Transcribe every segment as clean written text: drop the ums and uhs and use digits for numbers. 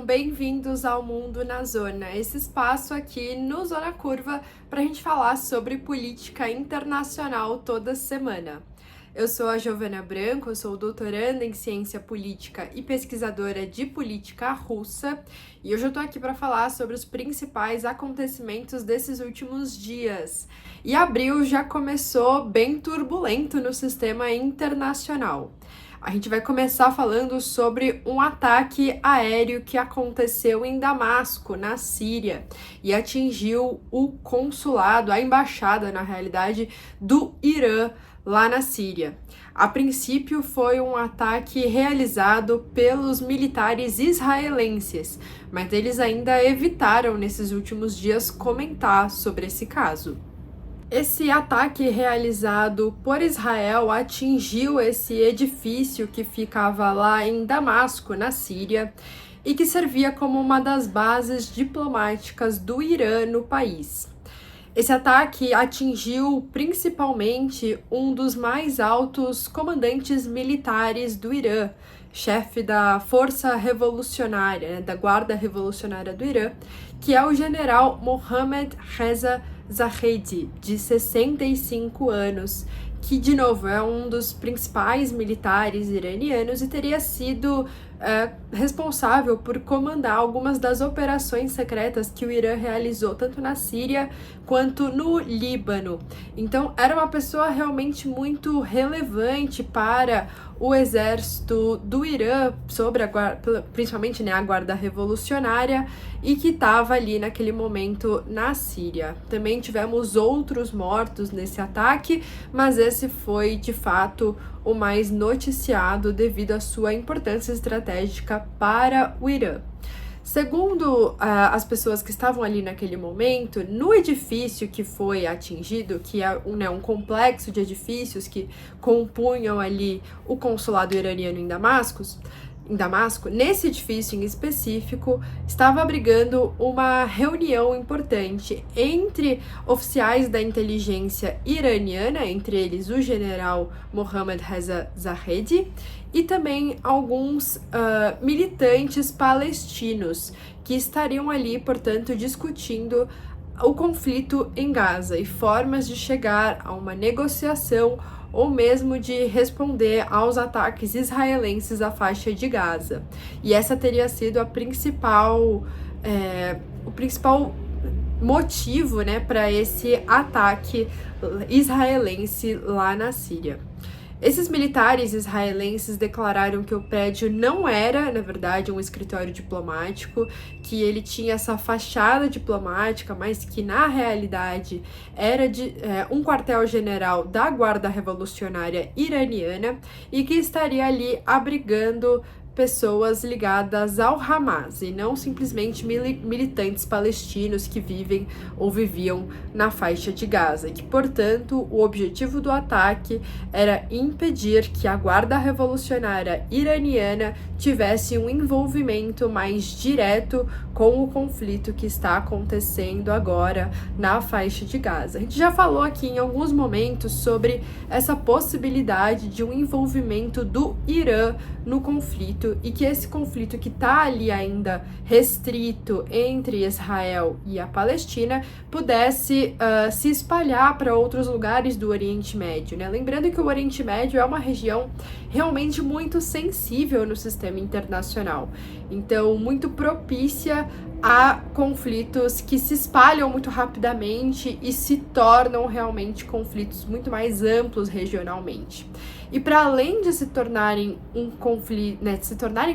Sejam bem-vindos ao Mundo na Zona, esse espaço aqui no Zona Curva para a gente falar sobre política internacional toda semana. Eu sou a Giovana Branco, eu sou doutoranda em ciência política e pesquisadora de política russa, e hoje eu tô aqui para falar sobre os principais acontecimentos desses últimos dias. E abril já começou bem turbulento no sistema internacional. A gente vai começar falando sobre um ataque aéreo que aconteceu em Damasco, na Síria, e atingiu o consulado, a embaixada, na realidade, do Irã lá na Síria. A princípio foi um ataque realizado pelos militares israelenses, mas eles ainda evitaram nesses últimos dias comentar sobre esse caso. Esse ataque realizado por Israel atingiu esse edifício que ficava lá em Damasco, na Síria, e que servia como uma das bases diplomáticas do Irã no país. Esse ataque atingiu principalmente um dos mais altos comandantes militares do Irã, chefe da Força Revolucionária, da Guarda Revolucionária do Irã, que é o general Mohammad Reza Zahedi, de 65 anos, que, de novo, é um dos principais militares iranianos e teria sido responsável por comandar algumas das operações secretas que o Irã realizou tanto na Síria quanto no Líbano. Então, era uma pessoa realmente muito relevante para o exército do Irã, principalmente a Guarda Revolucionária, e que estava ali naquele momento na Síria. Também tivemos outros mortos nesse ataque, mas esse foi, de fato, o mais noticiado devido à sua importância estratégica para o Irã. Segundo as pessoas que estavam ali naquele momento, no edifício que foi atingido, que é um complexo de edifícios que compunham ali o consulado iraniano em Damasco, nesse edifício em específico, estava abrigando uma reunião importante entre oficiais da inteligência iraniana, entre eles o general Mohammad Reza Zahedi, e também alguns militantes palestinos que estariam ali, portanto, discutindo o conflito em Gaza e formas de chegar a uma negociação ou mesmo de responder aos ataques israelenses à faixa de Gaza. E essa teria sido o principal motivo, para esse ataque israelense lá na Síria. Esses militares israelenses declararam que o prédio não era, na verdade, um escritório diplomático, que ele tinha essa fachada diplomática, mas que, na realidade, era um quartel-general da Guarda Revolucionária Iraniana e que estaria ali abrigando pessoas ligadas ao Hamas e não simplesmente militantes palestinos que vivem ou viviam na faixa de Gaza, que, portanto, o objetivo do ataque era impedir que a Guarda Revolucionária Iraniana tivesse um envolvimento mais direto com o conflito que está acontecendo agora na faixa de Gaza. A gente já falou aqui em alguns momentos sobre essa possibilidade de um envolvimento do Irã no conflito e que esse conflito que está ali ainda restrito entre Israel e a Palestina pudesse se espalhar para outros lugares do Oriente Médio, Lembrando que o Oriente Médio é uma região realmente muito sensível no sistema internacional, então muito propícia a conflitos que se espalham muito rapidamente e se tornam realmente conflitos muito mais amplos regionalmente. E para além de se tornarem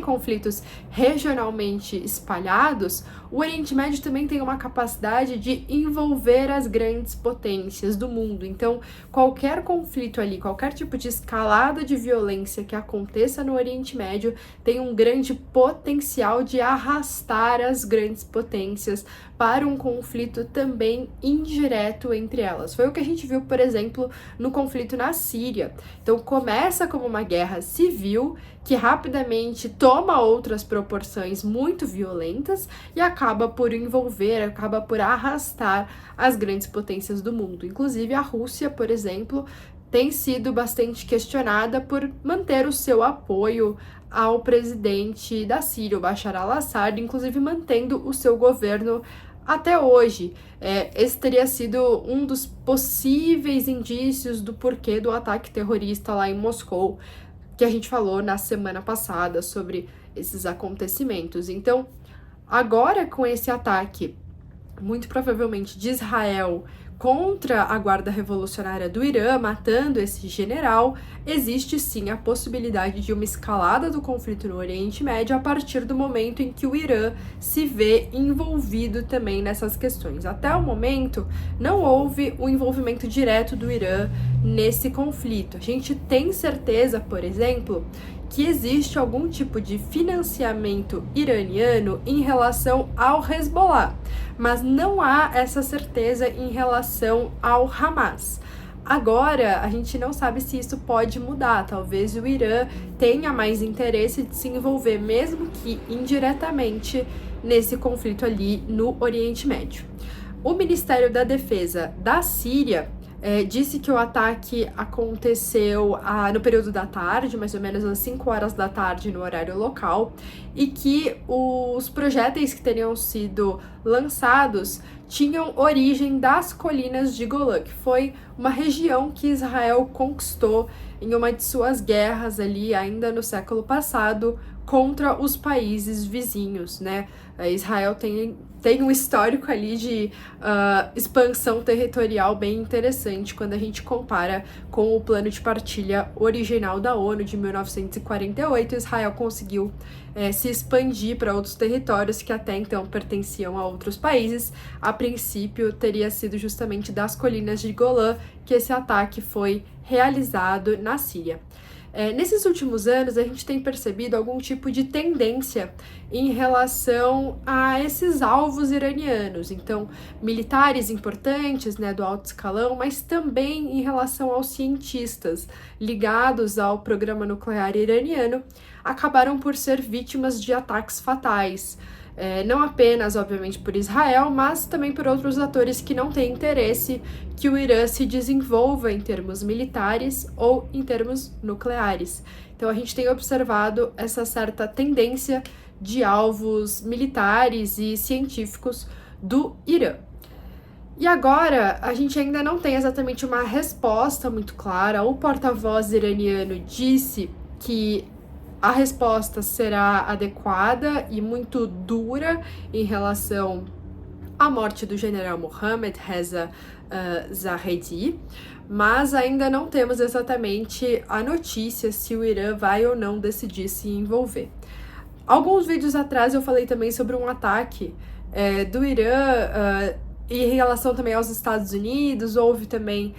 conflitos regionalmente espalhados, o Oriente Médio também tem uma capacidade de envolver as grandes potências do mundo. Então, qualquer conflito ali, qualquer tipo de escalada de violência que aconteça no Oriente Médio tem um grande potencial de arrastar as grandes potências para um conflito também indireto entre elas. Foi o que a gente viu, por exemplo, no conflito na Síria. Então, começa como uma guerra civil que rapidamente toma outras proporções muito violentas e acaba por arrastar as grandes potências do mundo. Inclusive a Rússia, por exemplo, tem sido bastante questionada por manter o seu apoio ao presidente da Síria, o Bashar al-Assad, inclusive mantendo o seu governo até hoje. Esse teria sido um dos possíveis indícios do porquê do ataque terrorista lá em Moscou, que a gente falou na semana passada sobre esses acontecimentos. Então, agora com esse ataque, muito provavelmente de Israel, contra a Guarda Revolucionária do Irã, matando esse general, existe sim a possibilidade de uma escalada do conflito no Oriente Médio a partir do momento em que o Irã se vê envolvido também nessas questões. Até o momento, não houve o envolvimento direto do Irã nesse conflito. A gente tem certeza, por exemplo, que existe algum tipo de financiamento iraniano em relação ao Hezbollah, mas não há essa certeza em relação ao Hamas. Agora, a gente não sabe se isso pode mudar. Talvez o Irã tenha mais interesse de se envolver, mesmo que indiretamente, nesse conflito ali no Oriente Médio. O Ministério da Defesa da Síria disse que o ataque aconteceu no período da tarde, mais ou menos às 5 horas da tarde no horário local, e que os projéteis que teriam sido lançados tinham origem das colinas de Golã, que foi uma região que Israel conquistou em uma de suas guerras ali ainda no século passado contra os países vizinhos, né? Israel tem um histórico ali de expansão territorial bem interessante quando a gente compara com o plano de partilha original da ONU de 1948. Israel conseguiu se expandir para outros territórios que até então pertenciam a outros países. A princípio, teria sido justamente das colinas de Golã que esse ataque foi realizado na Síria. Nesses últimos anos, a gente tem percebido algum tipo de tendência em relação a esses alvos iranianos. Então, militares importantes, né, do alto escalão, mas também em relação aos cientistas ligados ao programa nuclear iraniano, acabaram por ser vítimas de ataques fatais. Não apenas, obviamente, por Israel, mas também por outros atores que não têm interesse que o Irã se desenvolva em termos militares ou em termos nucleares. Então, a gente tem observado essa certa tendência de alvos militares e científicos do Irã. E agora, a gente ainda não tem exatamente uma resposta muito clara. O porta-voz iraniano disse que a resposta será adequada e muito dura em relação à morte do general Mohammad Reza Zahedi, mas ainda não temos exatamente a notícia se o Irã vai ou não decidir se envolver. Alguns vídeos atrás eu falei também sobre um ataque do Irã em relação também aos Estados Unidos. Houve também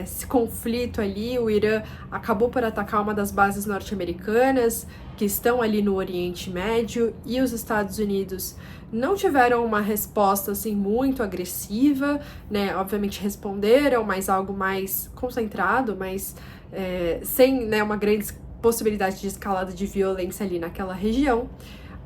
esse conflito ali. O Irã acabou por atacar uma das bases norte-americanas que estão ali no Oriente Médio, e os Estados Unidos não tiveram uma resposta assim muito agressiva, né? Obviamente responderam, mas algo mais concentrado, mas sem, né, uma grande possibilidade de escalada de violência ali naquela região.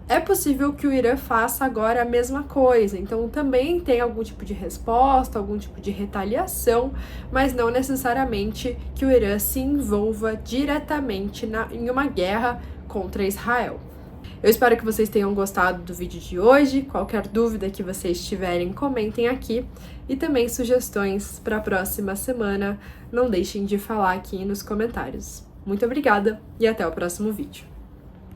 É possível que o Irã faça agora a mesma coisa, então também tem algum tipo de resposta, algum tipo de retaliação, mas não necessariamente que o Irã se envolva diretamente em uma guerra contra Israel. Eu espero que vocês tenham gostado do vídeo de hoje. Qualquer dúvida que vocês tiverem, comentem aqui, e também sugestões para a próxima semana, não deixem de falar aqui nos comentários. Muito obrigada e até o próximo vídeo.